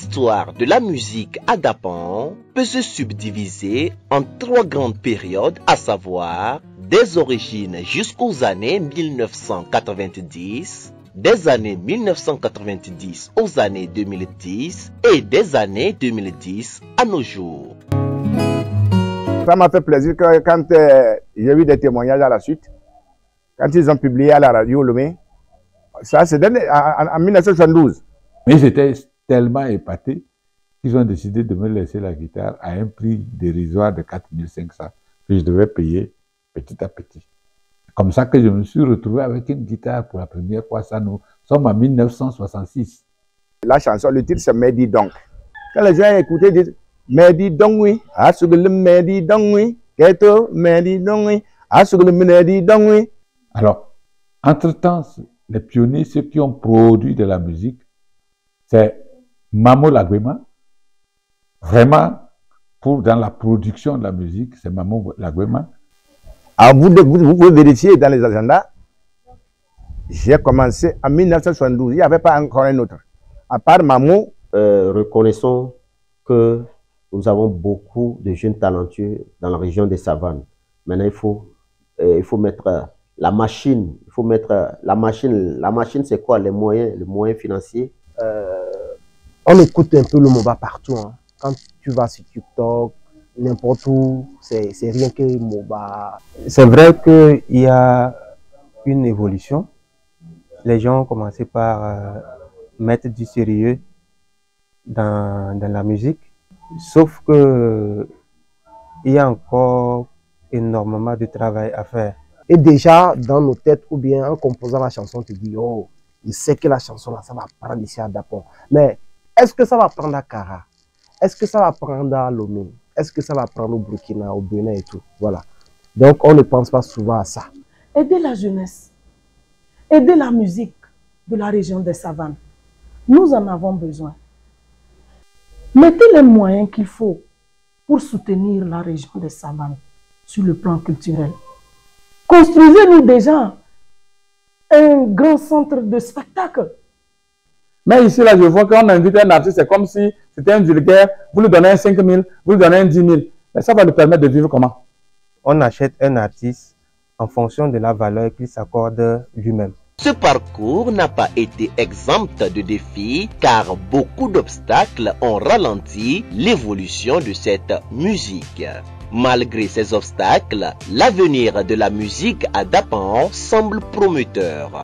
L'histoire de la musique à Dapan peut se subdiviser en 3 grandes périodes, à savoir des origines jusqu'aux années 1990, des années 1990 aux années 2010 et des années 2010 à nos jours. Ça m'a fait plaisir que quand j'ai eu des témoignages à la suite, quand ils ont publié à la radio Lomé, ça c'est en 1972. Mais j'étais tellement épaté qu'ils ont décidé de me laisser la guitare à un prix dérisoire de 4 500 que je devais payer petit à petit. C'est comme ça que je me suis retrouvé avec une guitare pour la première fois. Ça, nous sommes en 1966. La chanson, le titre c'est Mehdi Donc. Quand les gens écoutaient, ils disent Mehdi Donc oui, Asugul Mehdi Donc oui, Keto Mehdi Donc oui, Asugul Mehdi Donc oui. Alors, entre-temps, les pionniers, ceux qui ont produit de la musique, c'est Mamo Laguema. Vraiment, dans la production de la musique, c'est Mamo Laguema. Alors vous pouvez vérifier dans les agendas. J'ai commencé en 1972. Il n'y avait pas encore un autre. À part Mamo. Reconnaissons que nous avons beaucoup de jeunes talentueux dans la région des Savanes. Maintenant, il faut mettre la machine. Il faut mettre la machine. La machine, c'est quoi? Les moyens financiers. On écoute un peu le Moba partout. Hein. Quand tu vas sur TikTok, n'importe où, c'est rien que Moba. C'est vrai qu'il y a une évolution. Les gens ont commencé par mettre du sérieux dans la musique. Sauf que il y a encore énormément de travail à faire. Et déjà, dans nos têtes, ou bien en composant la chanson, tu dis, oh, je sais que la chanson là, ça va prendre ici à Dapan. Mais est-ce que ça va prendre à Kara? Est-ce que ça va prendre à Lomé? Est-ce que ça va prendre au Burkina, au Bénin et tout? Voilà. Donc, on ne pense pas souvent à ça. Aider la jeunesse, aider la musique de la région des Savanes. Nous en avons besoin. Mettez les moyens qu'il faut pour soutenir la région des Savanes sur le plan culturel. Construisez-nous déjà un grand centre de spectacle. Mais ici, là, je vois qu'on invite un artiste, c'est comme si c'était un vulgaire, vous lui donnez un 5 000, vous lui donnez un 10 000. Mais ça va lui permettre de vivre comment? On achète un artiste en fonction de la valeur qu'il s'accorde lui-même. Ce parcours n'a pas été exempt de défis car beaucoup d'obstacles ont ralenti l'évolution de cette musique. Malgré ces obstacles, l'avenir de la musique à Dapan semble prometteur.